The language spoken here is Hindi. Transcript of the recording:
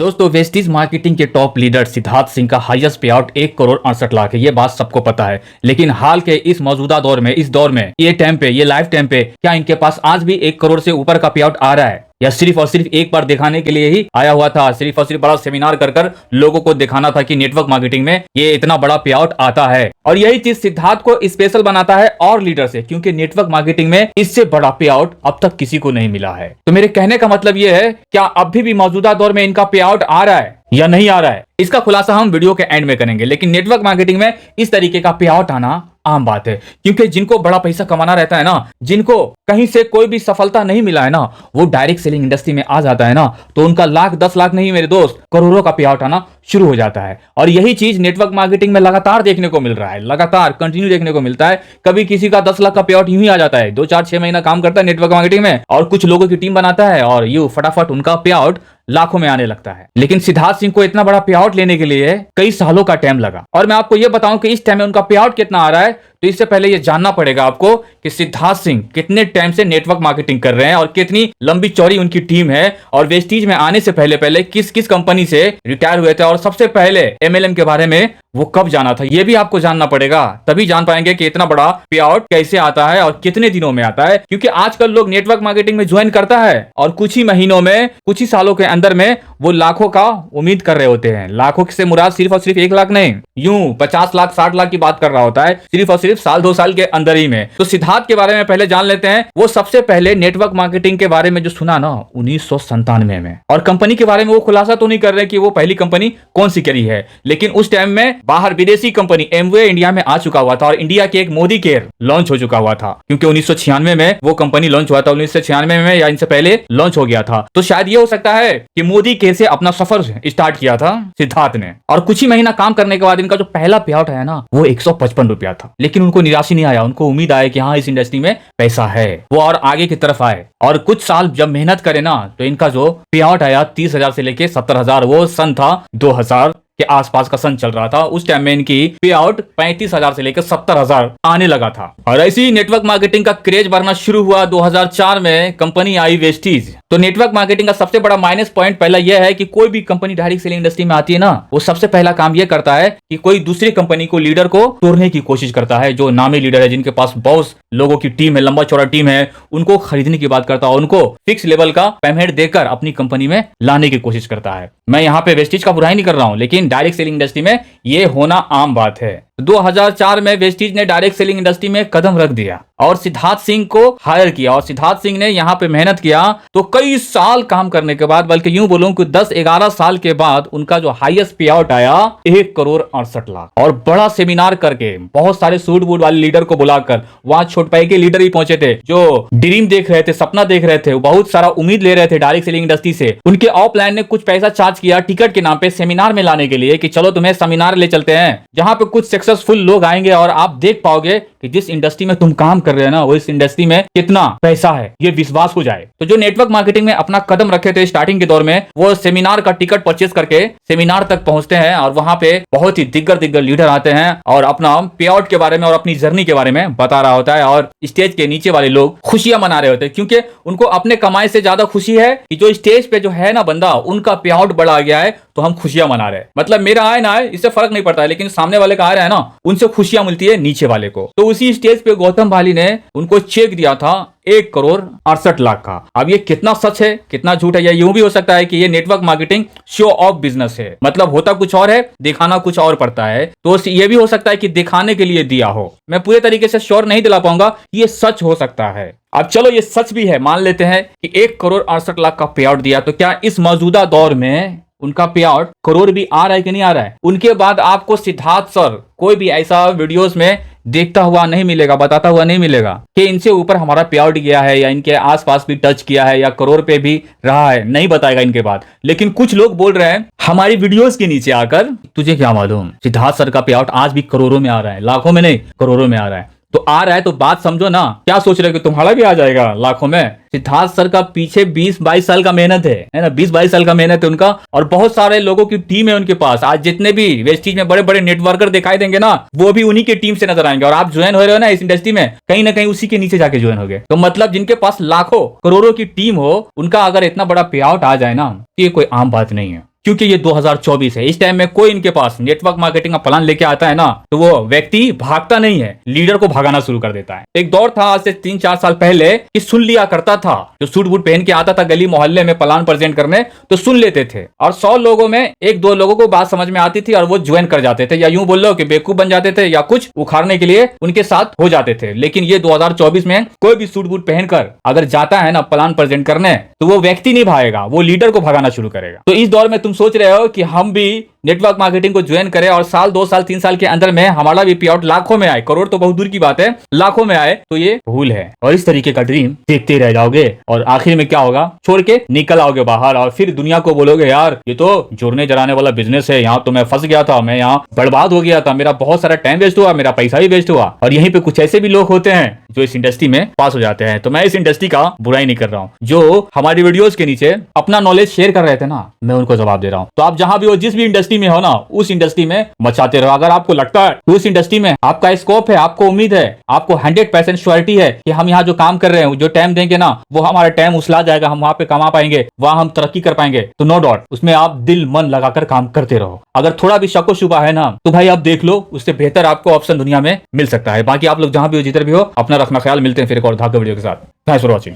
दोस्तों वेस्टीज मार्केटिंग के टॉप लीडर सिद्धार्थ सिंह का हाईएस्ट पे आउट 1 करोड़ 68 लाख है। ये बात सबको पता है, लेकिन हाल के इस मौजूदा दौर में, इस दौर में, ये टाइम पे, ये लाइफ टाइम पे क्या इनके पास आज भी 1 करोड़ से ऊपर का पे आउट आ रहा है, या सिर्फ और सिर्फ एक बार दिखाने के लिए ही आया हुआ था? सिर्फ और सिर्फ बड़ा सेमिनार कर लोगों को दिखाना था कि नेटवर्क मार्केटिंग में ये इतना बड़ा पे आउट आता है। और यही चीज सिद्धार्थ को स्पेशल बनाता है और लीडर से, क्योंकि नेटवर्क मार्केटिंग में इससे बड़ा पे आउट अब तक किसी को नहीं मिला है। तो मेरे कहने का मतलब ये है, क्या अभी भी मौजूदा दौर में इनका पे आउट आ रहा है या नहीं आ रहा है, इसका खुलासा हम वीडियो के एंड में करेंगे। लेकिन नेटवर्क मार्केटिंग में इस तरीके का पे आउट आना आम बात है, क्योंकि जिनको बड़ा पैसा कमाना रहता है ना, जिनको कहीं से कोई भी सफलता नहीं मिला है ना, वो डायरेक्ट सेलिंग इंडस्ट्री में आ जाता है ना, तो उनका लाख 10 लाख नहीं मेरे दोस्त, करोड़ों का पे आउट आना शुरू हो जाता है। और यही चीज नेटवर्क मार्केटिंग में लगातार देखने को मिल रहा है, लगातार कंटिन्यू देखने को मिलता है। कभी किसी का 10 लाख का पे आउट यूं ही आ जाता है, 2 4 6 महीना काम करता है नेटवर्क मार्केटिंग में और कुछ लोगों की टीम बनाता है और यूं फटाफट उनका पे आउट लाखों में आने लगता है। लेकिन सिद्धार्थ सिंह को इतना बड़ा पे आउट लेने के लिए कई सालों का टाइम लगा। और मैं आपको यह बताऊं कि इस टाइम में उनका पे आउट कितना आ रहा है, तो इससे पहले यह जानना पड़ेगा आपको कि सिद्धार्थ सिंह कितने टाइम से नेटवर्क मार्केटिंग कर रहे हैं और कितनी लंबी चौड़ी उनकी टीम है, और वेस्टीज में आने से पहले पहले किस किस कंपनी से रिटायर हुए थे, और सबसे पहले एमएलएम के बारे में वो कब जाना था, यह भी आपको जानना पड़ेगा। तभी जान पाएंगे कि इतना बड़ा पे आउट कैसे आता है और कितने दिनों में आता है। क्योंकि आजकल लोग नेटवर्क मार्केटिंग में ज्वाइन करता है और कुछ ही महीनों में, कुछ ही सालों के अंदर में वो लाखों का उम्मीद कर रहे होते हैं। लाखों से मुराद सिर्फ और सिर्फ 1 लाख नहीं, यूं 50 लाख 60 लाख की बात कर रहा होता है, सिर्फ और सिर्फ साल 2 साल के अंदर ही में। तो सिद्धार्थ के बारे में पहले जान लेते हैं। वो सबसे पहले नेटवर्क मार्केटिंग के बारे में जो सुना ना 1997 में, और कंपनी के बारे में वो खुलासा तो नहीं कर रहे कि वो पहली कंपनी कौन सी करी है, लेकिन उस टाइम में बाहर विदेशी कंपनी एमवे इंडिया में आ चुका हुआ था और इंडिया के एक मोदी केयर लॉन्च हो चुका हुआ था। क्योंकि 1996 में वो कंपनी लॉन्च हुआ था, 1996 में या इनसे पहले लॉन्च हो गया था। तो शायद ये हो सकता है कि मोदी केयर से अपना सफर स्टार्ट किया था सिद्धार्थ ने, और कुछ ही महीना काम करने के बाद इनका जो पहला पे आउट आया ना, वो 155 रुपया था। लेकिन उनको निराशा नहीं आया, उनको उम्मीद आया कि हाँ इस इंडस्ट्री में पैसा है, वो और आगे की तरफ आए। और कुछ साल जब मेहनत करे ना, तो इनका जो पे आउट आया 30,000 से लेके 70,000, वो सन था 2000 के आसपास का सन चल रहा था। उस टाइम में इनकी पे आउट 35,000 से लेकर 70,000 आने लगा था। और ऐसी नेटवर्क मार्केटिंग का क्रेज बढ़ना शुरू हुआ 2004 में, कंपनी आई वेस्टीज। तो नेटवर्क मार्केटिंग का सबसे बड़ा माइनस पॉइंट पहला यह है कि कोई भी कंपनी डायरेक्ट सेलिंग इंडस्ट्री में आती है ना, वो सबसे पहला काम यह करता है कि कोई दूसरी कंपनी को, लीडर को तोड़ने की कोशिश करता है। जो नामी लीडर है, जिनके पास बहुत लोगों की टीम है, लंबा चौड़ा टीम है, उनको खरीदने की बात करता है, उनको फिक्स लेवल का पेमेंट देकर अपनी कंपनी में लाने की कोशिश करता है। मैं यहाँ पे वेस्टीज का बुराई नहीं कर रहा हूं, लेकिन डायरेक्ट सेलिंग इंडस्ट्री में ये होना आम बात है। 2004 में वेस्टीज ने डायरेक्ट सेलिंग इंडस्ट्री में कदम रख दिया और सिद्धार्थ सिंह को हायर किया, और सिद्धार्थ सिंह ने यहाँ पे मेहनत किया। तो कई साल काम करने के बाद, बल्कि यूं बोलूं कि 10-11 साल के बाद, उनका जो हाईएस्ट पे आउट आया 1 करोड़ 68 लाख। और बड़ा सेमिनार करके, बहुत सारे सूट बूट वाले लीडर को बुलाकर, वहां छोटपाई के लीडर भी पहुंचे थे जो ड्रीम देख रहे थे, सपना देख रहे थे, बहुत सारा उम्मीद ले रहे थे डायरेक्ट सेलिंग इंडस्ट्री से। उनके ऑफलाइन ने कुछ पैसा चार्ज किया टिकट के नाम पे सेमिनार में लाने के लिए, कि चलो तुम्हें सेमिनार ले चलते हैं जहां पे कुछ सक्सेसफुल लोग आएंगे और आप देख पाओगे कि जिस इंडस्ट्री में तुम काम कर रहे हो ना, वो इस इंडस्ट्री में कितना पैसा है, ये विश्वास हो जाए। तो जो नेटवर्क मार्केटिंग में अपना कदम रखे थे स्टार्टिंग के दौर में, वो सेमिनार का टिकट परचेज करके सेमिनार तक पहुंचते हैं, और वहां पे बहुत ही दिग्गज लीडर आते हैं और अपना पे आउट के बारे में और अपनी जर्नी के बारे में बता रहा होता है। और स्टेज के नीचे वाले लोग खुशियां मना रहे होते हैं, क्योंकि उनको अपने कमाई से ज्यादा खुशी है कि जो स्टेज पे जो है ना बंदा, उनका पे आउट बढ़ा गया है, तो हम खुशियां मना रहे हैं। मतलब मेरा आए ना आए इससे फर्क नहीं पड़ता है, लेकिन सामने वाले का आ रहा है ना, उनसे खुशियां मिलती है नीचे वाले को। तो उसी स्टेज पे गौतम भाली ने उनको चेक दिया था 1 करोड़ 68 लाख का। अब ये कितना सच है कितना झूठ है, या यूं भी हो सकता है कि ये network marketing show off business है, मतलब होता कुछ और है, दिखाना कुछ और पड़ता है। तो ये भी हो सकता है कि दिखाने के लिए दिया हो। मैं पूरे तरीके से श्योर नहीं दिला पाऊंगा, ये सच हो सकता है। अब चलो ये सच भी है, मान लेते हैं कि 1 करोड़ 68 लाख का पे आउट दिया, तो क्या इस मौजूदा दौर में उनका पे आउट करोड़ भी आ रहा है कि नहीं आ रहा है? उनके बाद आपको सिद्धार्थ सर कोई भी ऐसा वीडियोस में देखता हुआ नहीं मिलेगा, बताता हुआ नहीं मिलेगा कि इनसे ऊपर हमारा पे आउट गया है, या इनके आसपास भी टच किया है, या करोड़ पे भी रहा है, नहीं बताएगा इनके बाद। लेकिन कुछ लोग बोल रहे हैं हमारी वीडियोस के नीचे आकर, तुझे क्या मालूम सिद्धार्थ सर का पे आउट आज भी करोड़ों में आ रहा है, लाखों में नहीं करोड़ों में आ रहा है। तो आ रहा है तो बात समझो ना, क्या सोच रहे हो कि तुम्हारा भी आ जाएगा लाखों में? सिद्धार्थ सर का पीछे 20-22 साल का मेहनत है ना, 20-22 साल का मेहनत है उनका, और बहुत सारे लोगों की टीम है उनके पास। आज जितने भी वेस्टीज में बड़े बड़े नेटवर्कर दिखाई देंगे ना, वो भी उन्हीं के टीम से नजर आएंगे। और आप ज्वाइन हो रहे हो ना इस इंडस्ट्री में, कहीं ना कहीं उसी के नीचे जाके ज्वाइन हो गए। तो मतलब जिनके पास लाखों करोड़ों की टीम हो, उनका अगर इतना बड़ा पे आउट आ जाए ना, तो ये कोई आम बात नहीं है। क्योंकि ये 2024 है। इस टाइम में कोई इनके पास नेटवर्क मार्केटिंग का प्लान लेके आता है ना, तो वो व्यक्ति भागता नहीं है, लीडर को भगाना शुरू कर देता है। एक दौर था आज से 3-4 साल पहले कि सुन लिया करता था, जो सूट बूट पहन के आता था गली मोहल्ले में प्लान प्रेजेंट करने, तो सुन लेते थे और 100 लोगों में 1-2 लोगों को बात समझ में आती थी और वो ज्वाइन कर जाते थे, या यूं बोल लो कि बेवकूफ बन जाते थे, या कुछ उखाड़ने के लिए उनके साथ हो जाते थे। लेकिन ये 2024 में कोई भी सूट बूट पहनकर अगर जाता है ना प्लान प्रेजेंट करने, तो वो व्यक्ति नहीं भागेगा, वो लीडर को भगाना शुरू करेगा। तो इस दौर में तुम सोच रहे हो कि हम भी नेटवर्क मार्केटिंग को ज्वाइन करें और साल 2 साल 3 साल के अंदर में हमारा भी पे आउट लाखों में आए, करोड़ तो बहुत दूर की बात है, लाखों में आए, तो ये भूल है। और इस तरीके का ड्रीम देखते रह जाओगे और आखिर में क्या होगा, छोड़ के निकल आओगे बाहर और फिर दुनिया को बोलोगे यार ये तो जोड़ने जराने वाला बिजनेस है, यहाँ तो मैं फंस गया था, मैं यहाँ बर्बाद हो गया था, मेरा बहुत सारा टाइम वेस्ट हुआ, मेरा पैसा भी वेस्ट हुआ। और यहीं पे कुछ ऐसे भी लोग होते हैं जो इस इंडस्ट्री में पास हो जाते हैं। तो मैं इस इंडस्ट्री का बुराई नहीं कर रहा हूँ, जो हमारी वीडियोस के नीचे अपना नॉलेज शेयर कर रहे थे ना, मैं उनको जवाब दे रहा हूँ। तो आप जहां भी हो, जिस भी इंडस्ट्री में हो ना, उस इंडस्ट्री में मचाते रहो। अगर आपको लगता है उस इंडस्ट्री में आपका स्कोप है, आपको उम्मीद है, आपको 100% श्योरिटी है कि हम यहाँ जो काम कर रहे हैं, जो टाइम देंगे ना, वो हमारा टाइम उसला जाएगा, हम वहां पे कमा पाएंगे, वहां हम तरक्की कर पाएंगे, तो नो डाउट उसमें आप दिल मन लगाकर काम करते रहो। अगर थोड़ा भी शक व शुबा है ना, तो भाई आप देख लो, उससे बेहतर आपको ऑप्शन दुनिया में मिल सकता है। बाकी आप लोग जहां भी हो, जिधर भी हो, अपना रखना ख्याल। मिलते हैं फिर एक और धागे वीडियो के साथ। Thanks for watching.